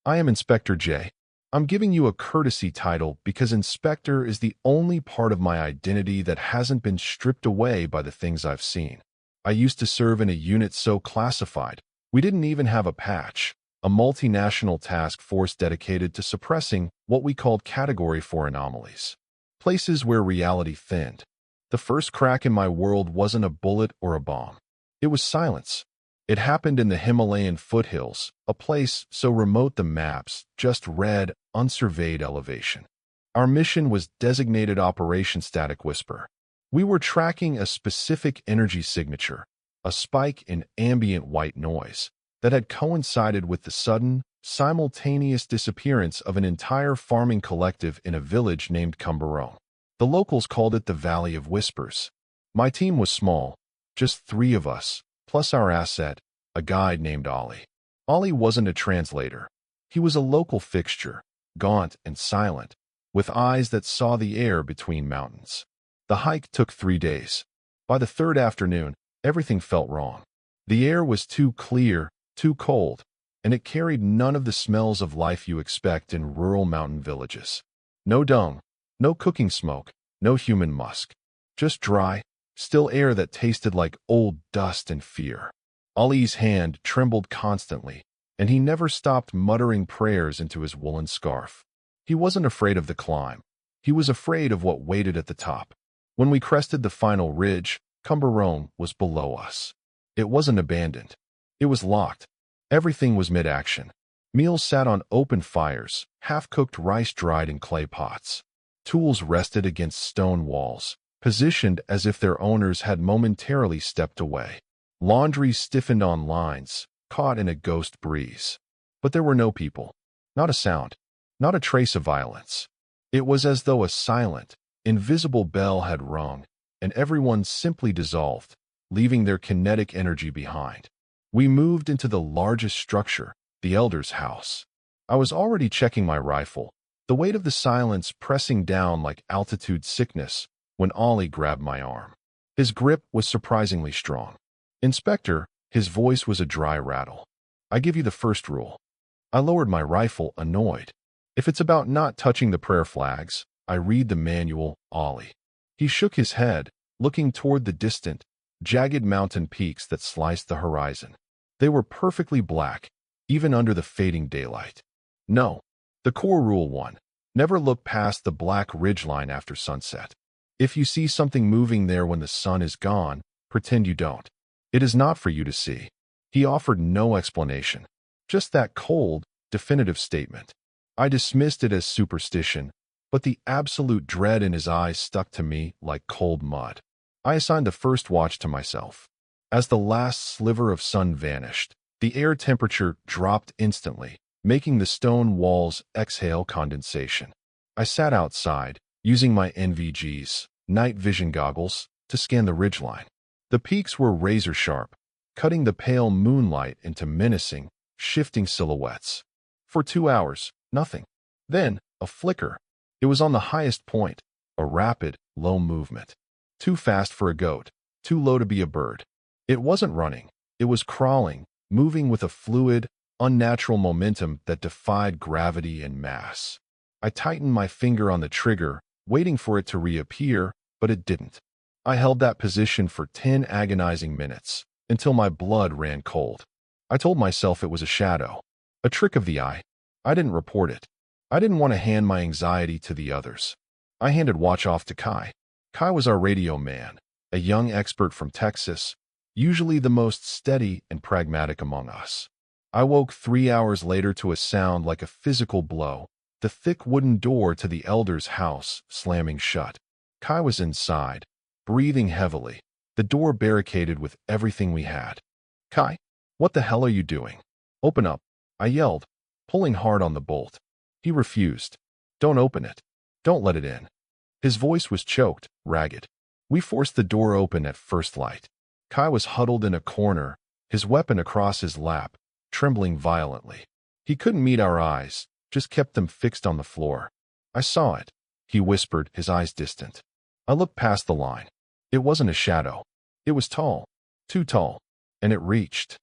I am Inspector J. I'm giving you a courtesy title because Inspector is the only part of my identity that hasn't been stripped away by the things I've seen. I used to serve in a unit so classified, we didn't even have a patch, a multinational task force dedicated to suppressing what we called Category 4 anomalies, places where reality thinned. The first crack in my world wasn't a bullet or a bomb. It was silence. It happened in the Himalayan foothills, a place so remote the maps just read unsurveyed elevation. Our mission was designated Operation Static Whisper. We were tracking a specific energy signature, a spike in ambient white noise that had coincided with the sudden, simultaneous disappearance of an entire farming collective in a village named Cumberone. The locals called it the Valley of Whispers. My team was small, just 3 of us, plus our asset, a guide named Ollie. Ollie wasn't a translator. He was a local fixture, gaunt and silent, with eyes that saw the air between mountains. The hike took 3 days. By the 3rd afternoon, everything felt wrong. The air was too clear, too cold, and it carried none of the smells of life you expect in rural mountain villages. No dung, no cooking smoke, no human musk. Just dry, still air that tasted like old dust and fear. Ollie's hand trembled constantly, and he never stopped muttering prayers into his woolen scarf. He wasn't afraid of the climb. He was afraid of what waited at the top. When we crested the final ridge, Cumberone was below us. It wasn't abandoned. It was locked. Everything was mid-action. Meals sat on open fires, half-cooked rice dried in clay pots. Tools rested against stone walls, positioned as if their owners had momentarily stepped away. Laundry stiffened on lines, caught in a ghost breeze. But there were no people. Not a sound. Not a trace of violence. It was as though a silent, invisible bell had rung, and everyone simply dissolved, leaving their kinetic energy behind. We moved into the largest structure, the Elder's house. I was already checking my rifle, the weight of the silence pressing down like altitude sickness, when Ollie grabbed my arm. His grip was surprisingly strong. Inspector, his voice was a dry rattle. I give you the first rule. I lowered my rifle, annoyed. If it's about not touching the prayer flags, I read the manual, Ollie. He shook his head, looking toward the distant, jagged mountain peaks that sliced the horizon. They were perfectly black, even under the fading daylight. No. The core rule 1. Never look past the black ridgeline after sunset. If you see something moving there when the sun is gone, pretend you don't. It is not for you to see. He offered no explanation. Just that cold, definitive statement. I dismissed it as superstition, but the absolute dread in his eyes stuck to me like cold mud. I assigned the first watch to myself. As the last sliver of sun vanished, the air temperature dropped instantly, making the stone walls exhale condensation. I sat outside, using my NVG's, night vision goggles, to scan the ridgeline. The peaks were razor-sharp, cutting the pale moonlight into menacing, shifting silhouettes. For 2 hours, nothing. Then, a flicker. It was on the highest point, a rapid, low movement. Too fast for a goat, too low to be a bird. It wasn't running. It was crawling, moving with a fluid, unnatural momentum that defied gravity and mass. I tightened my finger on the trigger, waiting for it to reappear, but it didn't. I held that position for 10 agonizing minutes, until my blood ran cold. I told myself it was a shadow, a trick of the eye. I didn't report it. I didn't want to hand my anxiety to the others. I handed watch off to Kai. Kai was our radio man, a young expert from Texas, usually the most steady and pragmatic among us. I woke 3 hours later to a sound like a physical blow, the thick wooden door to the Elder's house slamming shut. Kai was inside, breathing heavily, the door barricaded with everything we had. Kai, what the hell are you doing? Open up, I yelled, pulling hard on the bolt. He refused. Don't open it. Don't let it in. His voice was choked, ragged. We forced the door open at first light. Kai was huddled in a corner, his weapon across his lap, trembling violently. He couldn't meet our eyes, just kept them fixed on the floor. I saw it, he whispered, his eyes distant. I looked past the line. It wasn't a shadow. It was tall, too tall, and it reached.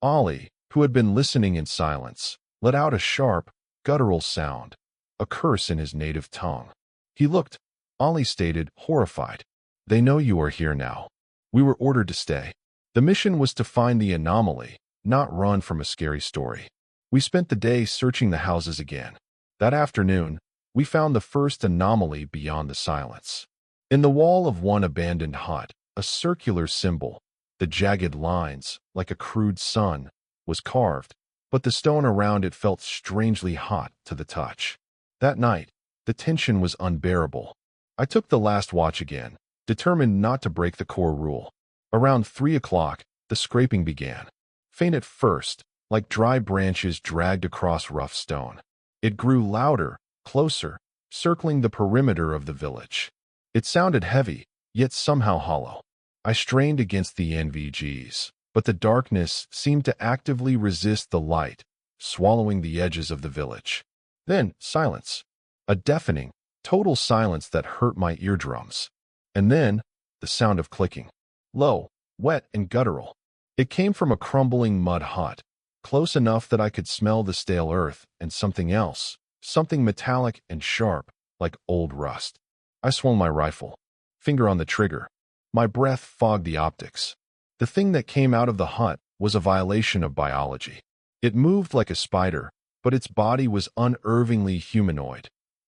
Ollie, who had been listening in silence, let out a sharp, guttural sound, a curse in his native tongue. He looked, Ollie stated, horrified. They know you are here now. We were ordered to stay. The mission was to find the anomaly, not run from a scary story. We spent the day searching the houses again. That afternoon, we found the first anomaly beyond the silence. In the wall of one abandoned hut, a circular symbol, the jagged lines, like a crude sun, was carved, but the stone around it felt strangely hot to the touch. That night, the tension was unbearable. I took the last watch again, determined not to break the core rule. Around 3 o'clock, the scraping began. Faint at first, like dry branches dragged across rough stone. It grew louder, closer, circling the perimeter of the village. It sounded heavy, yet somehow hollow. I strained against the NVGs, but the darkness seemed to actively resist the light, swallowing the edges of the village. Then, silence. A deafening, total silence that hurt my eardrums. And then, the sound of clicking. Low, wet, and guttural. It came from a crumbling mud hut, close enough that I could smell the stale earth and something else, something metallic and sharp, like old rust. I swung my rifle, finger on the trigger. My breath fogged the optics. The thing that came out of the hut was a violation of biology. It moved like a spider, but its body was unervingly humanoid.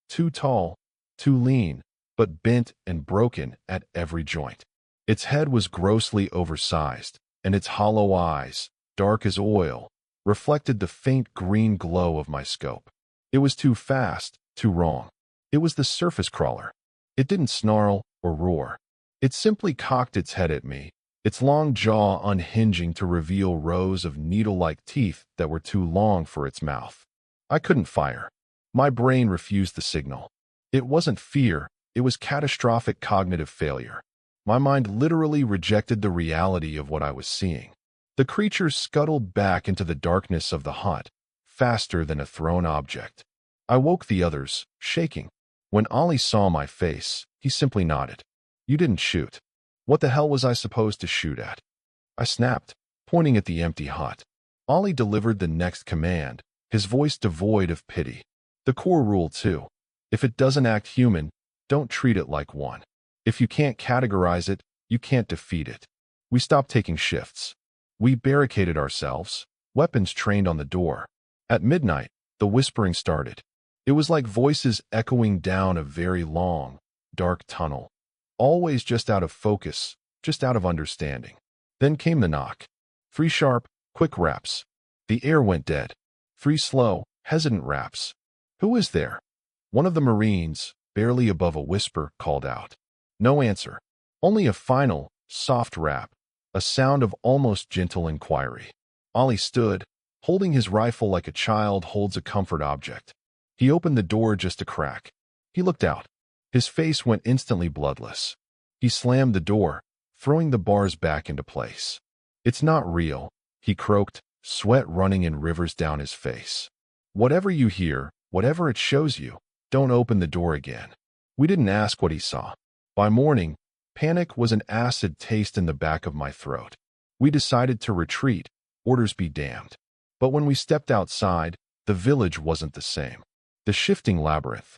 Too tall, too lean, but bent and broken at every joint. Its head was grossly oversized, and its hollow eyes, dark as oil, reflected the faint green glow of my scope. It was too fast, too wrong. It was the surface crawler. It didn't snarl or roar. It simply cocked its head at me, its long jaw unhinging to reveal rows of needle-like teeth that were too long for its mouth. I couldn't fire. My brain refused the signal. It wasn't fear, it was catastrophic cognitive failure. My mind literally rejected the reality of what I was seeing. The creature scuttled back into the darkness of the hut, faster than a thrown object. I woke the others, shaking. When Ollie saw my face, he simply nodded. You didn't shoot. What the hell was I supposed to shoot at? I snapped, pointing at the empty hut. Ollie delivered the next command, his voice devoid of pity. The core rule too. If it doesn't act human, don't treat it like one. If you can't categorize it, you can't defeat it. We stopped taking shifts. We barricaded ourselves, weapons trained on the door. At midnight, the whispering started. It was like voices echoing down a very long, dark tunnel. Always just out of focus, just out of understanding. Then came the knock. 3 sharp, quick raps. The air went dead. 3 slow, hesitant raps. Who is there? One of the Marines, barely above a whisper, called out. No answer. Only a final, soft rap, a sound of almost gentle inquiry. Ollie stood, holding his rifle like a child holds a comfort object. He opened the door just a crack. He looked out. His face went instantly bloodless. He slammed the door, throwing the bars back into place. It's not real, he croaked, sweat running in rivers down his face. Whatever you hear, whatever it shows you, don't open the door again. We didn't ask what he saw. By morning, panic was an acid taste in the back of my throat. We decided to retreat, orders be damned. But when we stepped outside, the village wasn't the same. The shifting labyrinth.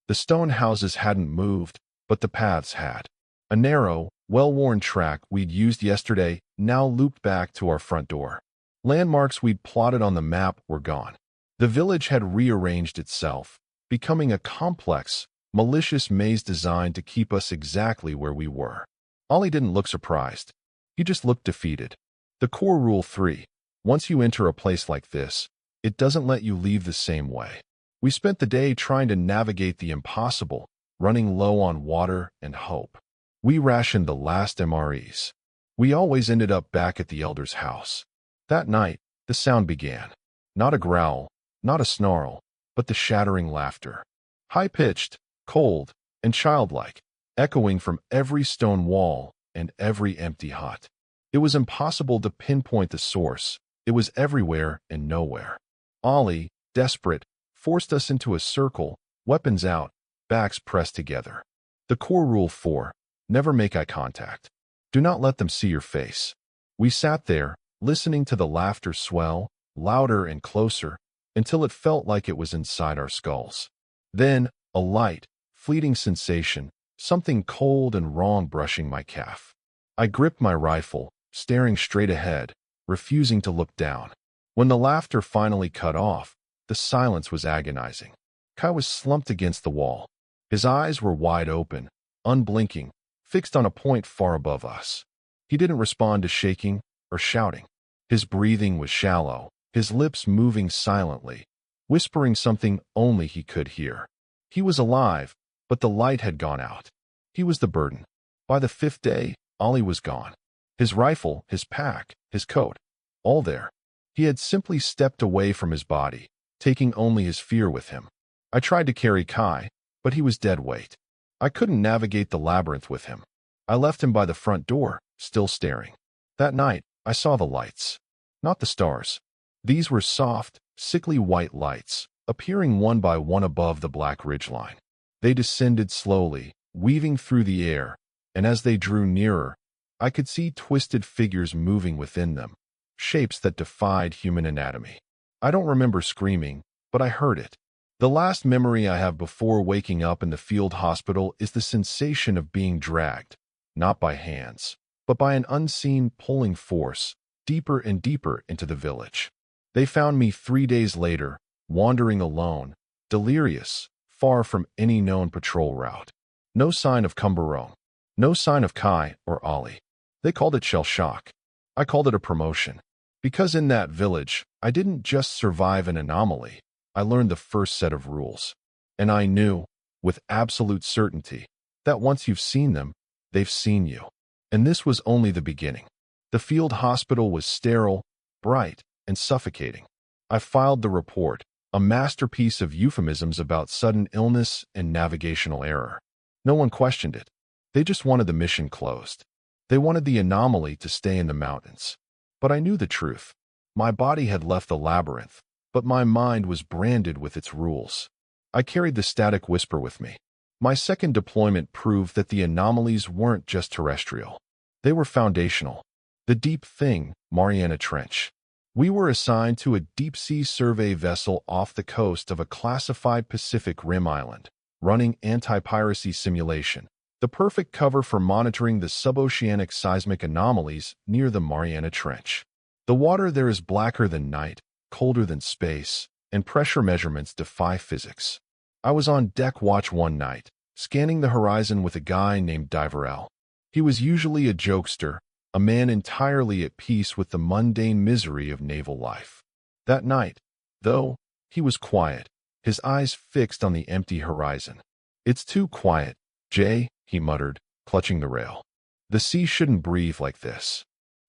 The stone houses hadn't moved, but the paths had. A narrow, well-worn track we'd used yesterday now looped back to our front door. Landmarks we'd plotted on the map were gone. The village had rearranged itself, becoming a complex, malicious maze designed to keep us exactly where we were. Ollie didn't look surprised. He just looked defeated. The core rule 3. Once you enter a place like this, it doesn't let you leave the same way. We spent the day trying to navigate the impossible, running low on water and hope. We rationed the last MREs. We always ended up back at the elder's house. That night, the sound began. Not a growl, not a snarl, but the shattering laughter. High-pitched, cold, and childlike, echoing from every stone wall and every empty hut. It was impossible to pinpoint the source. It was everywhere and nowhere. Ollie, desperate, forced us into a circle, weapons out, backs pressed together. The core rule 4. Never make eye contact. Do not let them see your face. We sat there, listening to the laughter swell, louder and closer, until it felt like it was inside our skulls. Then, a light, fleeting sensation, something cold and wrong brushing my calf. I gripped my rifle, staring straight ahead, refusing to look down. When the laughter finally cut off, the silence was agonizing. Kai was slumped against the wall. His eyes were wide open, unblinking, fixed on a point far above us. He didn't respond to shaking or shouting. His breathing was shallow, his lips moving silently, whispering something only he could hear. He was alive, but the light had gone out. He was the burden. By the 5th day, Ollie was gone. His rifle, his pack, his coat, all there. He had simply stepped away from his body, taking only his fear with him. I tried to carry Kai, but he was dead weight. I couldn't navigate the labyrinth with him. I left him by the front door, still staring. That night, I saw the lights. Not the stars. These were soft, sickly white lights, appearing one by one above the black ridgeline. They descended slowly, weaving through the air, and as they drew nearer, I could see twisted figures moving within them, shapes that defied human anatomy. I don't remember screaming, but I heard it. The last memory I have before waking up in the field hospital is the sensation of being dragged, not by hands, but by an unseen pulling force, deeper and deeper into the village. They found me 3 days later, wandering alone, delirious, far from any known patrol route. No sign of Cumberone. No sign of Kai or Ollie. They called it shell shock. I called it a promotion. Because in that village, I didn't just survive an anomaly. I learned the first set of rules. And I knew, with absolute certainty, that once you've seen them, they've seen you. And this was only the beginning. The field hospital was sterile, bright, and suffocating. I filed the report, a masterpiece of euphemisms about sudden illness and navigational error. No one questioned it. They just wanted the mission closed. They wanted the anomaly to stay in the mountains. But I knew the truth. My body had left the labyrinth, but my mind was branded with its rules. I carried the static whisper with me. My second deployment proved that the anomalies weren't just terrestrial. They were foundational. The deep thing, Mariana Trench. We were assigned to a deep-sea survey vessel off the coast of a classified Pacific Rim island, running anti-piracy simulation, the perfect cover for monitoring the suboceanic seismic anomalies near the Mariana Trench. The water there is blacker than night, colder than space, and pressure measurements defy physics. I was on deck watch one night, scanning the horizon with a guy named Diverell. He was usually a jokester, a man entirely at peace with the mundane misery of naval life. That night, though, he was quiet, his eyes fixed on the empty horizon. "It's too quiet, Jay," he muttered, clutching the rail. "The sea shouldn't breathe like this."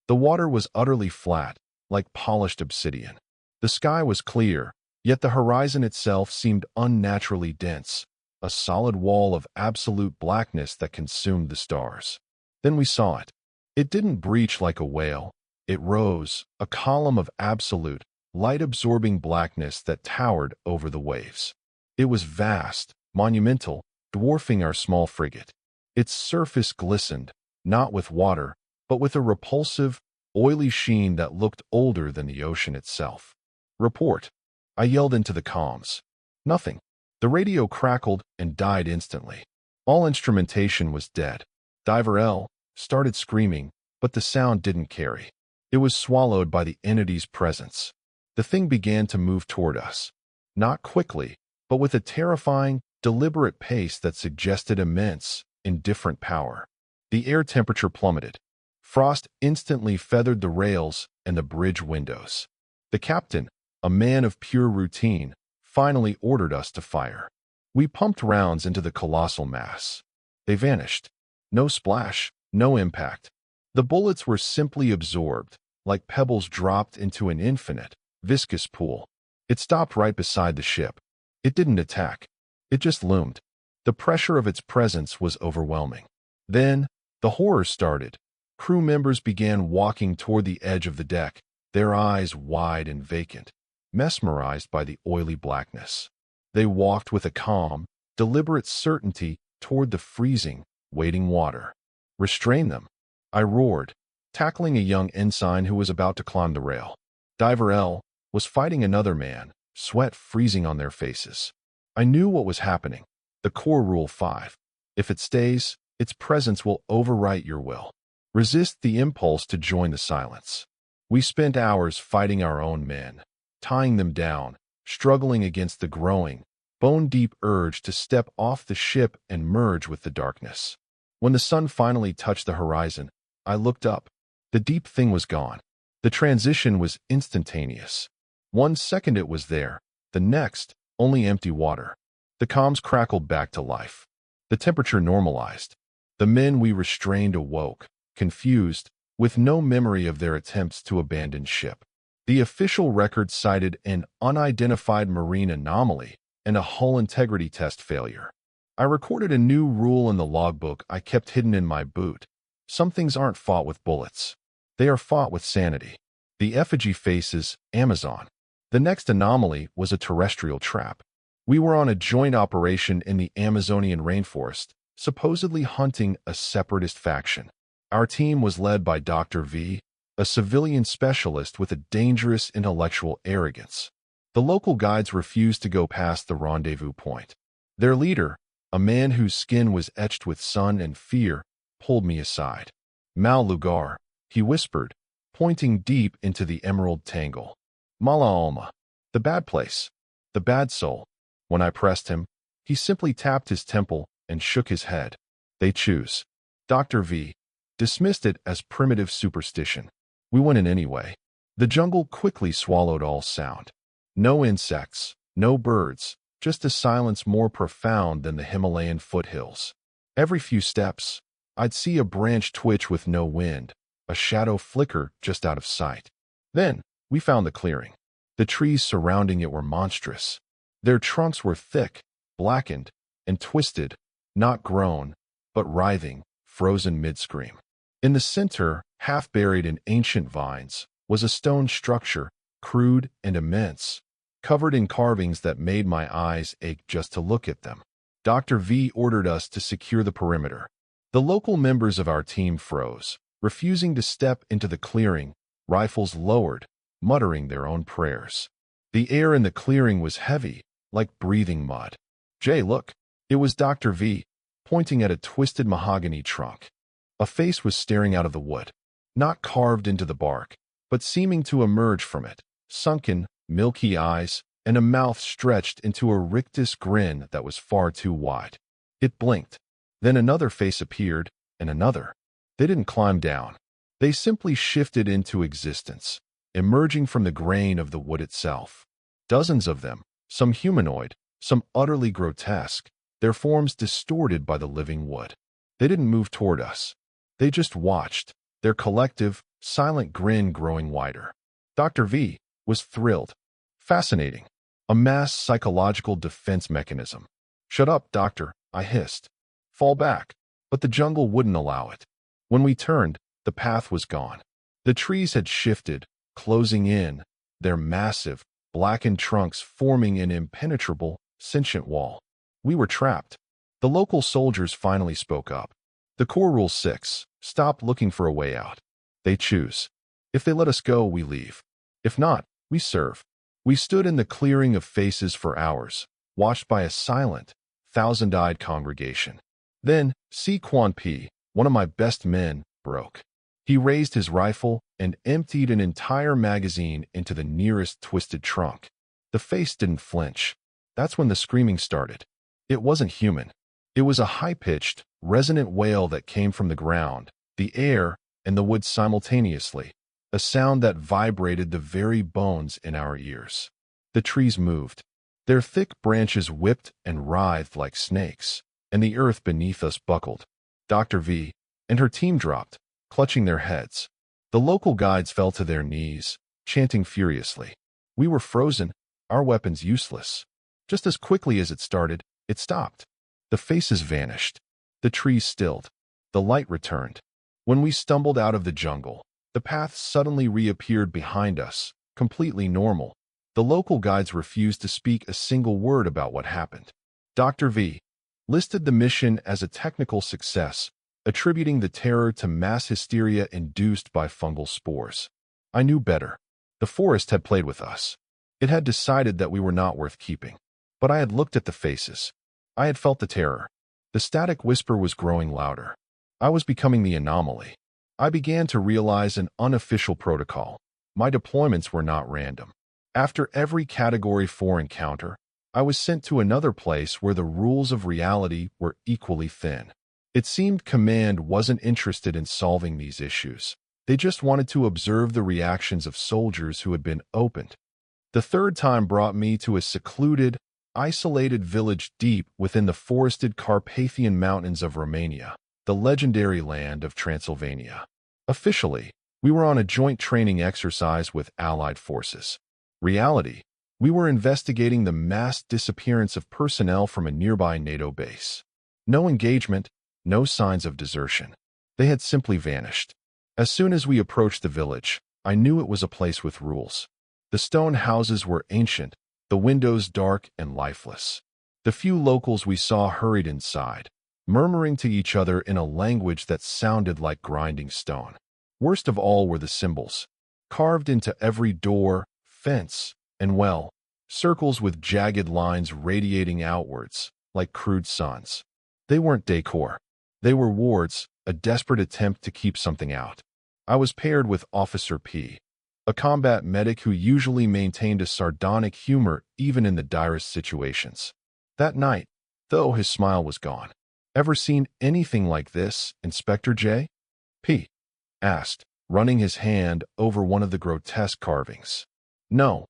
The water was utterly flat, like polished obsidian. The sky was clear, yet the horizon itself seemed unnaturally dense, a solid wall of absolute blackness that consumed the stars. Then we saw it. It didn't breach like a whale. It rose, a column of absolute, light-absorbing blackness that towered over the waves. It was vast, monumental, dwarfing our small frigate. Its surface glistened, not with water, but with a repulsive, oily sheen that looked older than the ocean itself. "Report," I yelled into the comms. Nothing. The radio crackled and died instantly. All instrumentation was dead. Diverell started screaming, but the sound didn't carry. It was swallowed by the entity's presence. The thing began to move toward us. Not quickly, but with a terrifying, deliberate pace that suggested immense, indifferent power. The air temperature plummeted. Frost instantly feathered the rails and the bridge windows. The captain, a man of pure routine, finally ordered us to fire. We pumped rounds into the colossal mass. They vanished. No splash, no impact. The bullets were simply absorbed, like pebbles dropped into an infinite, viscous pool. It stopped right beside the ship. It didn't attack. It just loomed. The pressure of its presence was overwhelming. Then, the horror started. Crew members began walking toward the edge of the deck, their eyes wide and vacant, mesmerized by the oily blackness. They walked with a calm, deliberate certainty toward the freezing, waiting water. "Restrain them," I roared, tackling a young ensign who was about to climb the rail. Diverell was fighting another man, sweat freezing on their faces. I knew what was happening. The core rule 5. If it stays, its presence will overwrite your will. Resist the impulse to join the silence. We spent hours fighting our own men, tying them down, struggling against the growing, bone-deep urge to step off the ship and merge with the darkness. When the sun finally touched the horizon, I looked up. The deep thing was gone. The transition was instantaneous. 1 second it was there, the next, only empty water. The comms crackled back to life. The temperature normalized. The men we restrained awoke, confused, with no memory of their attempts to abandon ship. The official record cited an unidentified marine anomaly and a hull integrity test failure. I recorded a new rule in the logbook I kept hidden in my boot. Some things aren't fought with bullets. They are fought with sanity. The effigy faces Amazon. The next anomaly was a terrestrial trap. We were on a joint operation in the Amazonian rainforest, supposedly hunting a separatist faction. Our team was led by Dr. V, a civilian specialist with a dangerous intellectual arrogance. The local guides refused to go past the rendezvous point. Their leader, a man whose skin was etched with sun and fear, pulled me aside. Mal Lugar, he whispered, pointing deep into the emerald tangle. Mala Alma, the bad place, the bad soul. When I pressed him, he simply tapped his temple and shook his head. They choose. Dr. V dismissed it as primitive superstition. We went in anyway. The jungle quickly swallowed all sound. No insects, no birds, just a silence more profound than the Himalayan foothills. Every few steps, I'd see a branch twitch with no wind, a shadow flicker just out of sight. Then, we found the clearing. The trees surrounding it were monstrous. Their trunks were thick, blackened, and twisted, not grown, but writhing, frozen mid-scream. In the center, half buried in ancient vines, was a stone structure, crude and immense, covered in carvings that made my eyes ache just to look at them. Dr. V ordered us to secure the perimeter. The local members of our team froze, refusing to step into the clearing, rifles lowered, muttering their own prayers. The air in the clearing was heavy, like breathing mud. Jay, look. It was Dr. V, pointing at a twisted mahogany trunk. A face was staring out of the wood, not carved into the bark, but seeming to emerge from it, sunken, milky eyes, and a mouth stretched into a rictus grin that was far too wide. It blinked. Then another face appeared, and another. They didn't climb down. They simply shifted into existence, emerging from the grain of the wood itself. Dozens of them, some humanoid, some utterly grotesque, their forms distorted by the living wood. They didn't move toward us. They just watched, their collective, silent grin growing wider. Dr. V was thrilled. Fascinating. A mass psychological defense mechanism. Shut up, doctor, I hissed. Fall back. But the jungle wouldn't allow it. When we turned, the path was gone. The trees had shifted, closing in, their massive, blackened trunks forming an impenetrable, sentient wall. We were trapped. The local soldiers finally spoke up. The core rule 6, stop looking for a way out. They choose. If they let us go, we leave. If not, we serve. We stood in the clearing of faces for hours, watched by a silent, thousand-eyed congregation. Then, Si Quan Pi, one of my best men, broke. He raised his rifle and emptied an entire magazine into the nearest twisted trunk. The face didn't flinch. That's when the screaming started. It wasn't human. It was a high-pitched, resonant wail that came from the ground, the air, and the wood simultaneously, a sound that vibrated the very bones in our ears. The trees moved. Their thick branches whipped and writhed like snakes, and the earth beneath us buckled. Dr. V and her team dropped, clutching their heads. The local guides fell to their knees, chanting furiously. We were frozen, our weapons useless. Just as quickly as it started, it stopped. The faces vanished. The trees stilled. The light returned. When we stumbled out of the jungle, the path suddenly reappeared behind us, completely normal. The local guides refused to speak a single word about what happened. Dr. V listed the mission as a technical success, attributing the terror to mass hysteria induced by fungal spores. I knew better. The forest had played with us. It had decided that we were not worth keeping. But I had looked at the faces. I had felt the terror. The static whisper was growing louder. I was becoming the anomaly. I began to realize an unofficial protocol. My deployments were not random. After every Category 4 encounter, I was sent to another place where the rules of reality were equally thin. It seemed Command wasn't interested in solving these issues. They just wanted to observe the reactions of soldiers who had been opened. The third time brought me to a secluded, isolated village deep within the forested Carpathian Mountains of Romania, the legendary land of Transylvania. Officially, we were on a joint training exercise with Allied forces. Reality, we were investigating the mass disappearance of personnel from a nearby NATO base. No engagement, no signs of desertion. They had simply vanished. As soon as we approached the village, I knew it was a place with rules. The stone houses were ancient, the windows dark and lifeless. The few locals we saw hurried inside, murmuring to each other in a language that sounded like grinding stone. Worst of all were the symbols, carved into every door, fence, and well, circles with jagged lines radiating outwards, like crude suns. They weren't decor. They were wards, a desperate attempt to keep something out. I was paired with Officer P, a combat medic who usually maintained a sardonic humor even in the direst situations. That night, though, his smile was gone. "Ever seen anything like this, Inspector J?" P asked, running his hand over one of the grotesque carvings. "No,"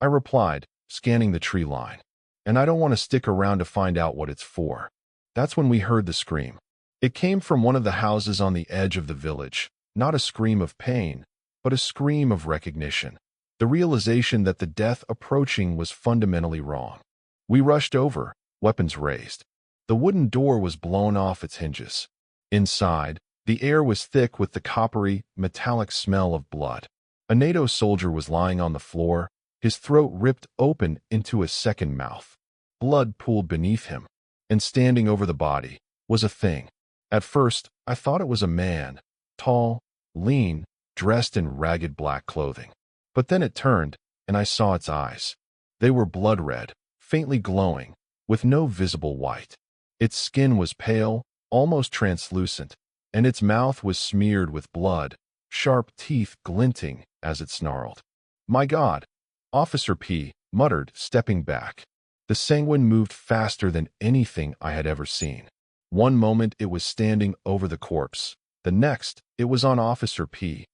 I replied, scanning the tree line. "And I don't want to stick around to find out what it's for." That's when we heard the scream. It came from one of the houses on the edge of the village, not a scream of pain, but a scream of recognition, the realization that the death approaching was fundamentally wrong. We rushed over, weapons raised. The wooden door was blown off its hinges. Inside, the air was thick with the coppery, metallic smell of blood. A NATO soldier was lying on the floor, his throat ripped open into a second mouth. Blood pooled beneath him, and standing over the body was a thing. At first, I thought it was a man, tall, lean, dressed in ragged black clothing. But then it turned, and I saw its eyes. They were blood red, faintly glowing, with no visible white. Its skin was pale, almost translucent, and its mouth was smeared with blood, sharp teeth glinting as it snarled. "My God!" Officer P muttered, stepping back. The sanguine moved faster than anything I had ever seen. One moment it was standing over the corpse. The next, it was on Officer P,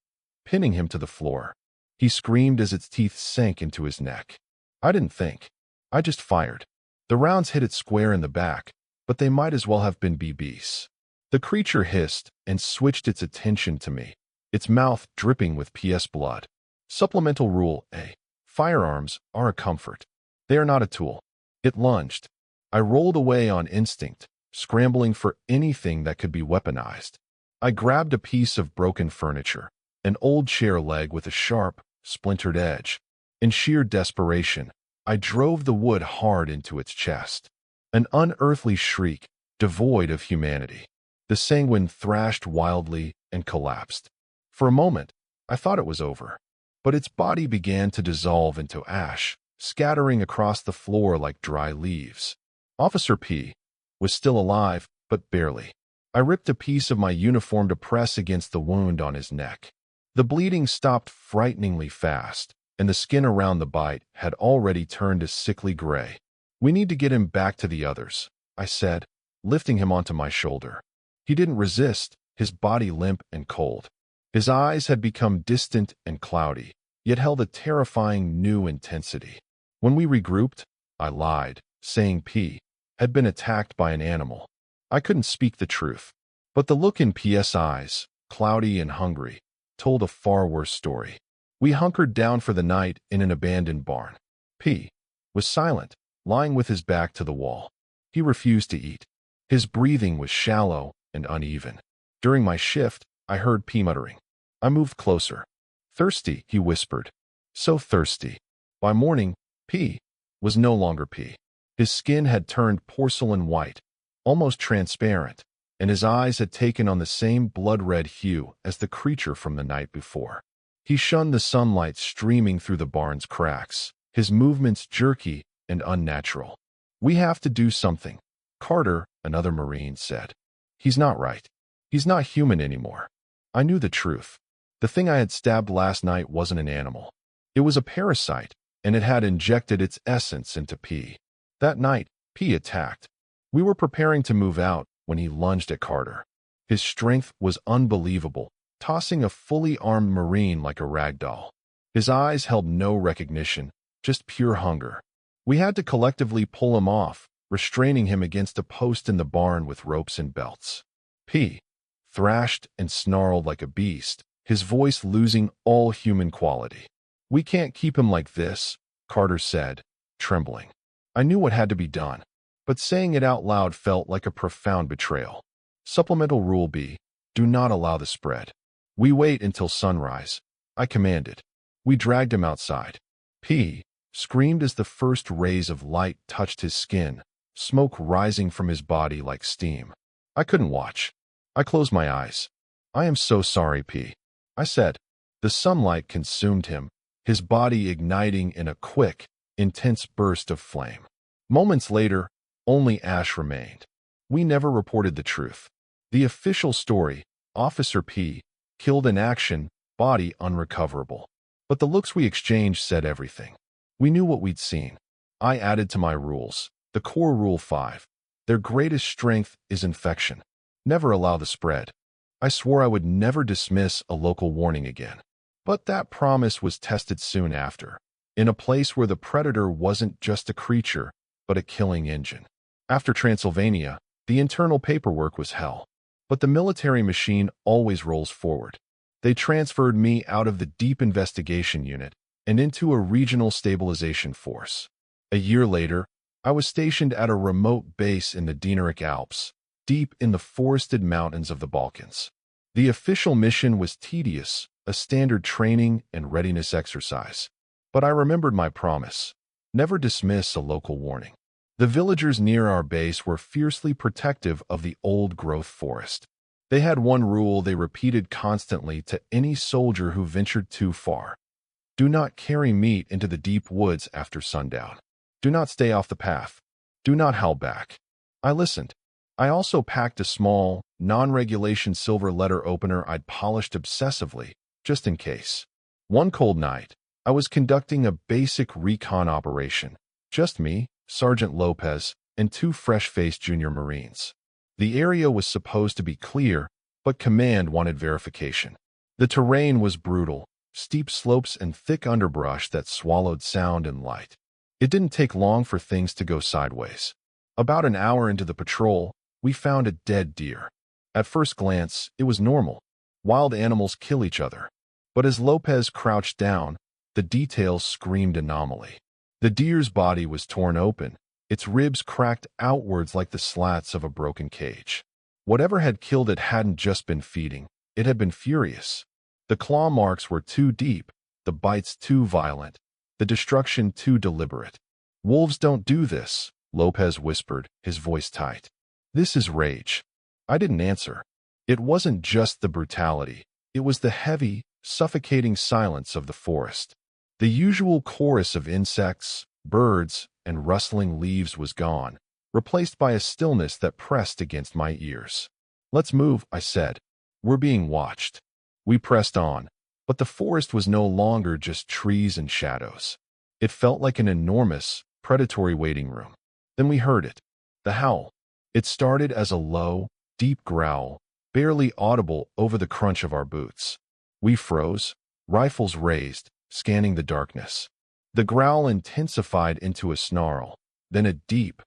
pinning him to the floor. He screamed as its teeth sank into his neck. I didn't think. I just fired. The rounds hit it square in the back, but they might as well have been BBs. The creature hissed and switched its attention to me, its mouth dripping with PS blood. Supplemental Rule A. Firearms are a comfort. They are not a tool. It lunged. I rolled away on instinct, scrambling for anything that could be weaponized. I grabbed a piece of broken furniture, an old chair leg with a sharp, splintered edge. In sheer desperation, I drove the wood hard into its chest. An unearthly shriek, devoid of humanity. The sanguine thrashed wildly and collapsed. For a moment, I thought it was over, but its body began to dissolve into ash, scattering across the floor like dry leaves. Officer P was still alive, but barely. I ripped a piece of my uniform to press against the wound on his neck. The bleeding stopped frighteningly fast, and the skin around the bite had already turned a sickly gray. "We need to get him back to the others," I said, lifting him onto my shoulder. He didn't resist, his body limp and cold. His eyes had become distant and cloudy, yet held a terrifying new intensity. When we regrouped, I lied, saying P had been attacked by an animal. I couldn't speak the truth, but the look in P.'s eyes, cloudy and hungry, told a far worse story. We hunkered down for the night in an abandoned barn. P was silent, lying with his back to the wall. He refused to eat. His breathing was shallow and uneven. During my shift, I heard P muttering. I moved closer. "Thirsty," he whispered. "So thirsty." By morning, P was no longer P. His skin had turned porcelain white, almost transparent, and his eyes had taken on the same blood-red hue as the creature from the night before. He shunned the sunlight streaming through the barn's cracks, his movements jerky and unnatural. "We have to do something." "Carter," another Marine said. "He's not right. He's not human anymore." I knew the truth. The thing I had stabbed last night wasn't an animal. It was a parasite, and it had injected its essence into P. That night, P attacked. We were preparing to move out when he lunged at Carter. His strength was unbelievable, tossing a fully armed Marine like a rag doll. His eyes held no recognition, just pure hunger. We had to collectively pull him off, restraining him against a post in the barn with ropes and belts. P thrashed and snarled like a beast, his voice losing all human quality. "We can't keep him like this," Carter said, trembling. I knew what had to be done, but saying it out loud felt like a profound betrayal. Supplemental Rule B: do not allow the spread. "We wait until sunrise," I commanded. We dragged him outside. P screamed as the first rays of light touched his skin, smoke rising from his body like steam. I couldn't watch. I closed my eyes. "I am so sorry, P," I said. The sunlight consumed him, his body igniting in a quick, intense burst of flame. Moments later, only ash remained. We never reported the truth. The official story: Officer P killed in action, body unrecoverable. But the looks we exchanged said everything. We knew what we'd seen. I added to my rules, the core Rule 5. Their greatest strength is infection. Never allow the spread. I swore I would never dismiss a local warning again. But that promise was tested soon after, in a place where the predator wasn't just a creature, but a killing engine. After Transylvania, the internal paperwork was hell. But the military machine always rolls forward. They transferred me out of the Deep Investigation Unit and into a regional stabilization force. A year later, I was stationed at a remote base in the Dinaric Alps, deep in the forested mountains of the Balkans. The official mission was tedious, a standard training and readiness exercise. But I remembered my promise: never dismiss a local warning. The villagers near our base were fiercely protective of the old-growth forest. They had one rule they repeated constantly to any soldier who ventured too far: do not carry meat into the deep woods after sundown. Do not stay off the path. Do not howl back. I listened. I also packed a small, non-regulation silver letter opener I'd polished obsessively, just in case. One cold night, I was conducting a basic recon operation. Just me, Sergeant Lopez, and two fresh-faced junior Marines. The area was supposed to be clear, but command wanted verification. The terrain was brutal, steep slopes and thick underbrush that swallowed sound and light. It didn't take long for things to go sideways. About an hour into the patrol, we found a dead deer. At first glance, it was normal. Wild animals kill each other. But as Lopez crouched down, the details screamed anomaly. The deer's body was torn open, its ribs cracked outwards like the slats of a broken cage. Whatever had killed it hadn't just been feeding, it had been furious. The claw marks were too deep, the bites too violent, the destruction too deliberate. "Wolves don't do this," Lopez whispered, his voice tight. "This is rage." I didn't answer. It wasn't just the brutality, it was the heavy, suffocating silence of the forest. The usual chorus of insects, birds, and rustling leaves was gone, replaced by a stillness that pressed against my ears. "Let's move," I said. "We're being watched." We pressed on, but the forest was no longer just trees and shadows. It felt like an enormous, predatory waiting room. Then we heard it, the howl. It started as a low, deep growl, barely audible over the crunch of our boots. We froze, rifles raised, scanning the darkness. The growl intensified into a snarl, then a deep,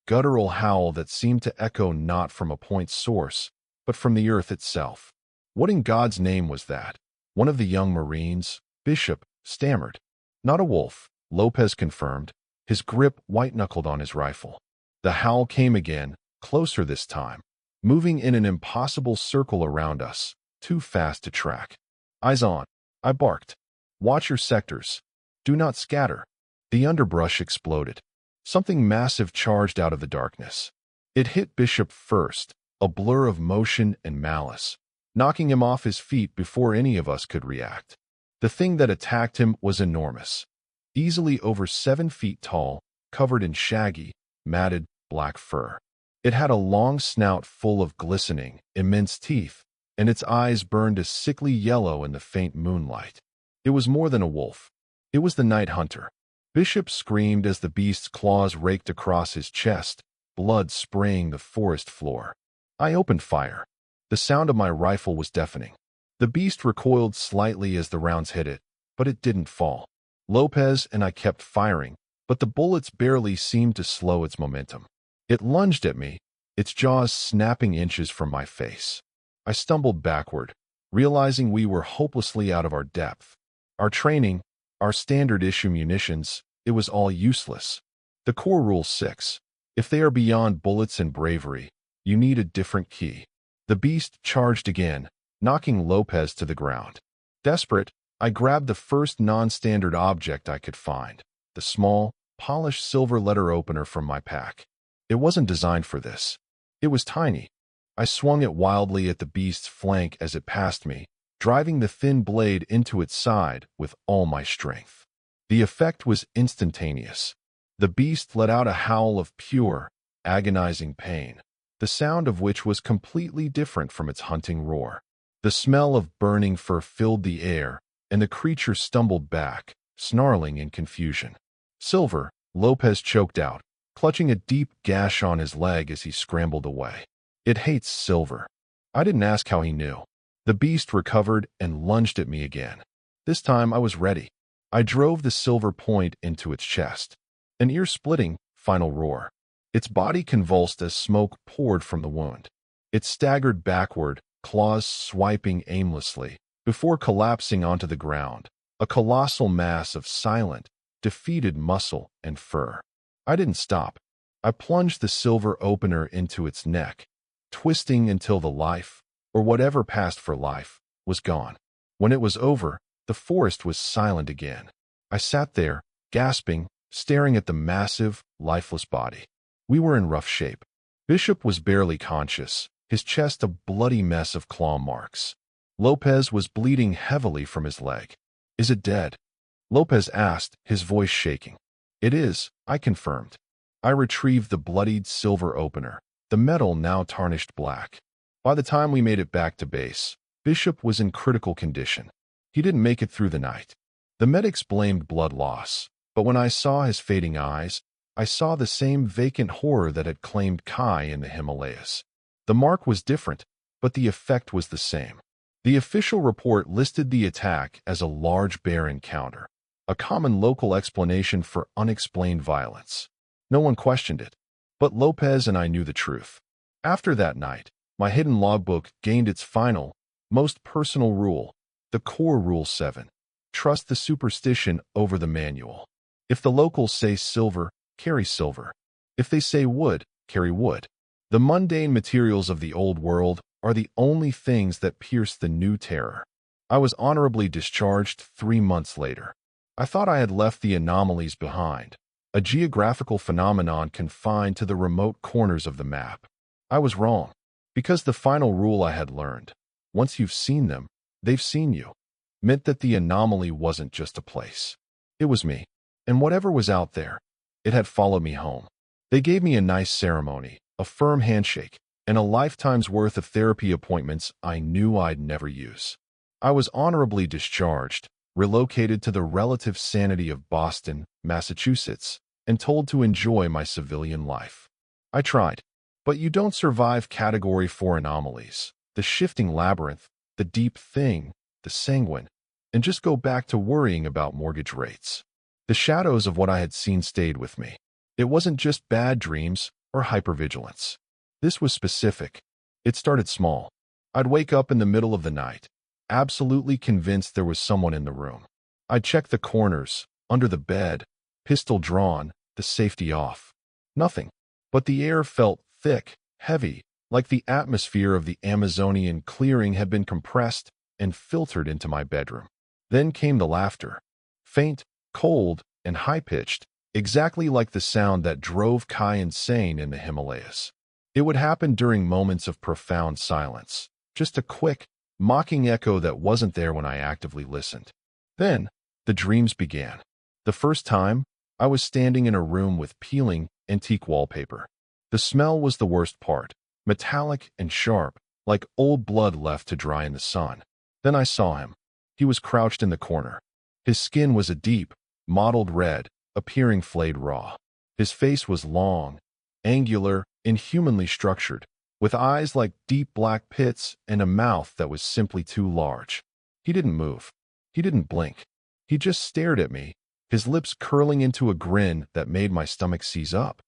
guttural howl that seemed to echo not from a point source, but from the earth itself. "What in God's name was that?" One of the young Marines, Bishop, stammered. "Not a wolf," Lopez confirmed, his grip white-knuckled on his rifle. The howl came again, closer this time, moving in an impossible circle around us, too fast to track. "Eyes on," I barked. "Watch your sectors. Do not scatter." The underbrush exploded. Something massive charged out of the darkness. It hit Bishop first, a blur of motion and malice, knocking him off his feet before any of us could react. The thing that attacked him was enormous. easily over 7 feet tall, covered in shaggy, matted, black fur. It had a long snout full of glistening, immense teeth, and its eyes burned a sickly yellow in the faint moonlight. It was more than a wolf. It was the night hunter. Bishop screamed as the beast's claws raked across his chest, blood spraying the forest floor. I opened fire. The sound of my rifle was deafening. The beast recoiled slightly as the rounds hit it, but it didn't fall. Lopez and I kept firing, but the bullets barely seemed to slow its momentum. It lunged at me, its jaws snapping inches from my face. I stumbled backward, realizing we were hopelessly out of our depth. Our training, our standard-issue munitions, it was all useless. The core rule 6. If they are beyond bullets and bravery, you need a different key. The beast charged again, knocking Lopez to the ground. Desperate, I grabbed the first non-standard object I could find, the small, polished silver letter opener from my pack. It wasn't designed for this. It was tiny. I swung it wildly at the beast's flank as it passed me, driving the thin blade into its side with all my strength. The effect was instantaneous. The beast let out a howl of pure, agonizing pain, the sound of which was completely different from its hunting roar. The smell of burning fur filled the air, and the creature stumbled back, snarling in confusion. Silver, Lopez choked out, clutching a deep gash on his leg as he scrambled away. It hates silver. I didn't ask how he knew. The beast recovered and lunged at me again. This time I was ready. I drove the silver point into its chest. An ear-splitting, final roar. Its body convulsed as smoke poured from the wound. It staggered backward, claws swiping aimlessly, before collapsing onto the ground, a colossal mass of silent, defeated muscle and fur. I didn't stop. I plunged the silver opener into its neck, twisting until the life, or whatever passed for life, was gone. When it was over, the forest was silent again. I sat there, gasping, staring at the massive, lifeless body. We were in rough shape. Bishop was barely conscious, his chest a bloody mess of claw marks. Lopez was bleeding heavily from his leg. "Is it dead?" Lopez asked, his voice shaking. "It is," I confirmed. I retrieved the bloodied silver opener, the metal now tarnished black. By the time we made it back to base, Bishop was in critical condition. He didn't make it through the night. The medics blamed blood loss, but when I saw his fading eyes, I saw the same vacant horror that had claimed Kai in the Himalayas. The mark was different, but the effect was the same. The official report listed the attack as a large bear encounter, a common local explanation for unexplained violence. No one questioned it, but Lopez and I knew the truth. After that night, my hidden logbook gained its final, most personal rule, the core rule 7. Trust the superstition over the manual. If the locals say silver, carry silver. If they say wood, carry wood. The mundane materials of the old world are the only things that pierce the new terror. I was honorably discharged 3 months later. I thought I had left the anomalies behind, a geographical phenomenon confined to the remote corners of the map. I was wrong, because the final rule I had learned, once you've seen them, they've seen you, meant that the anomaly wasn't just a place. It was me, and whatever was out there, it had followed me home. They gave me a nice ceremony, a firm handshake, and a lifetime's worth of therapy appointments I knew I'd never use. I was honorably discharged, relocated to the relative sanity of Boston, Massachusetts, and told to enjoy my civilian life. I tried, but you don't survive Category 4 anomalies, the shifting labyrinth, the deep thing, the sanguine, and just go back to worrying about mortgage rates. The shadows of what I had seen stayed with me. It wasn't just bad dreams or hypervigilance. This was specific. It started small. I'd wake up in the middle of the night, absolutely convinced there was someone in the room. I'd check the corners, under the bed, pistol drawn, the safety off. Nothing. But the air felt thick, heavy, like the atmosphere of the Amazonian clearing had been compressed and filtered into my bedroom. Then came the laughter. Faint, cold, and high-pitched, exactly like the sound that drove Kai insane in the Himalayas. It would happen during moments of profound silence, just a quick, mocking echo that wasn't there when I actively listened. Then, the dreams began. The first time, I was standing in a room with peeling, antique wallpaper. The smell was the worst part, metallic and sharp, like old blood left to dry in the sun. Then I saw him. He was crouched in the corner. His skin was a deep, mottled red, appearing flayed raw. His face was long, angular, inhumanly structured, with eyes like deep black pits and a mouth that was simply too large. He didn't move. He didn't blink. He just stared at me, his lips curling into a grin that made my stomach seize up.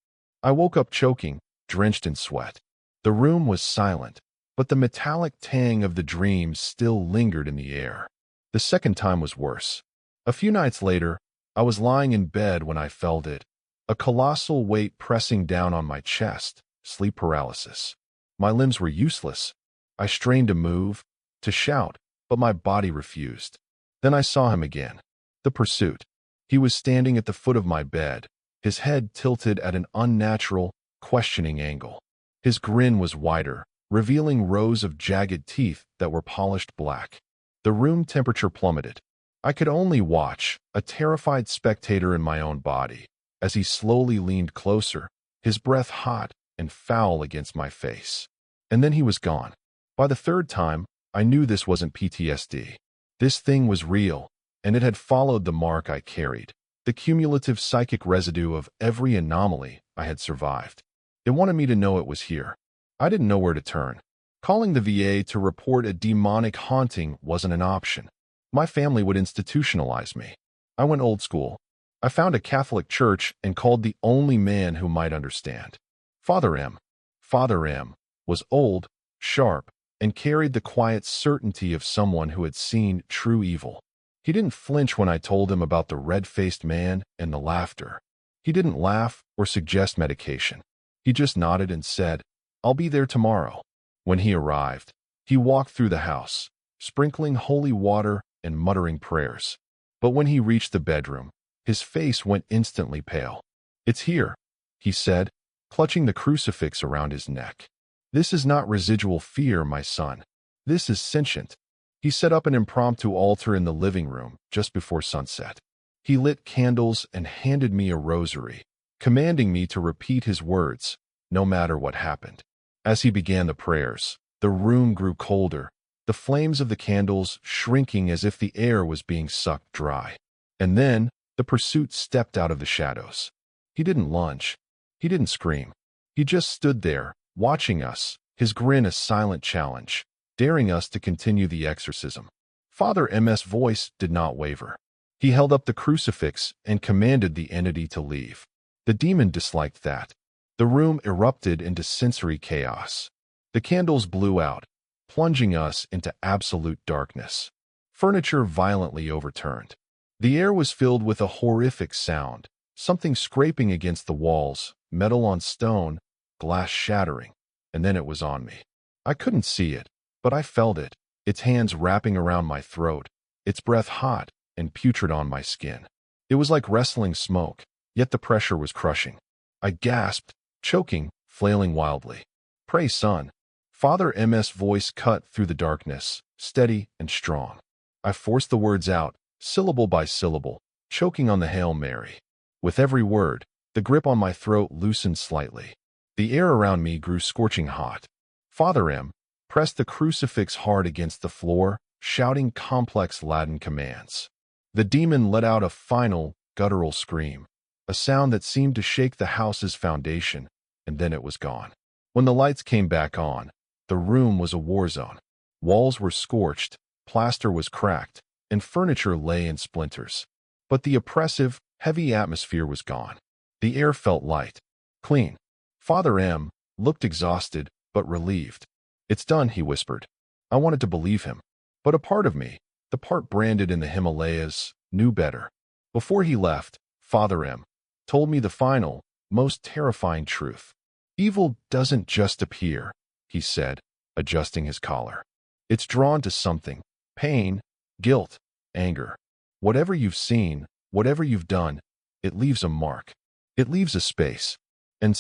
I woke up choking, drenched in sweat. The room was silent, but the metallic tang of the dream still lingered in the air. The second time was worse. A few nights later, I was lying in bed when I felt it, a colossal weight pressing down on my chest, sleep paralysis. My limbs were useless. I strained to move, to shout, but my body refused. Then I saw him again. The pursuit. He was standing at the foot of my bed, his head tilted at an unnatural, questioning angle. His grin was wider, revealing rows of jagged teeth that were polished black. The room temperature plummeted. I could only watch, a terrified spectator in my own body, as he slowly leaned closer, his breath hot and foul against my face. And then he was gone. By the third time, I knew this wasn't PTSD. This thing was real, and it had followed the mark I carried, the cumulative psychic residue of every anomaly I had survived. It wanted me to know it was here. I didn't know where to turn. Calling the VA to report a demonic haunting wasn't an option. My family would institutionalize me. I went old school. I found a Catholic church and called the only man who might understand. Father M. Father M. was old, sharp, and carried the quiet certainty of someone who had seen true evil. He didn't flinch when I told him about the red-faced man and the laughter. He didn't laugh or suggest medication. He just nodded and said, "I'll be there tomorrow." When he arrived, he walked through the house, sprinkling holy water and muttering prayers. But when he reached the bedroom, his face went instantly pale. "It's here," he said, clutching the crucifix around his neck. "This is not residual fear, my son. This is sentient." He set up an impromptu altar in the living room just before sunset. He lit candles and handed me a rosary, commanding me to repeat his words, no matter what happened. As he began the prayers, the room grew colder, the flames of the candles shrinking as if the air was being sucked dry. And then, the pursuit stepped out of the shadows. He didn't lunge. He didn't scream. He just stood there, watching us, his grin a silent challenge, daring us to continue the exorcism. Father M's voice did not waver. He held up the crucifix and commanded the entity to leave. The demon disliked that. The room erupted into sensory chaos. The candles blew out, plunging us into absolute darkness. Furniture violently overturned. The air was filled with a horrific sound, something scraping against the walls, metal on stone, glass shattering, and then it was on me. I couldn't see it, but I felt it, its hands wrapping around my throat, its breath hot and putrid on my skin. It was like wrestling smoke, yet the pressure was crushing. I gasped, choking, flailing wildly. "Pray, son." Father M's voice cut through the darkness, steady and strong. I forced the words out, syllable by syllable, choking on the Hail Mary. With every word, the grip on my throat loosened slightly. The air around me grew scorching hot. Father M pressed the crucifix hard against the floor, shouting complex Latin commands. The demon let out a final, guttural scream, a sound that seemed to shake the house's foundation, and then it was gone. When the lights came back on, the room was a war zone. Walls were scorched, plaster was cracked, and furniture lay in splinters. But the oppressive, heavy atmosphere was gone. The air felt light, clean. Father M looked exhausted, but relieved. "It's done," he whispered. I wanted to believe him. But a part of me, the part branded in the Himalayas, knew better. Before he left, Father M told me the final, most terrifying truth. "Evil doesn't just appear," he said, adjusting his collar. "It's drawn to something. Pain, guilt, anger. Whatever you've seen, whatever you've done, it leaves a mark. It leaves a space. And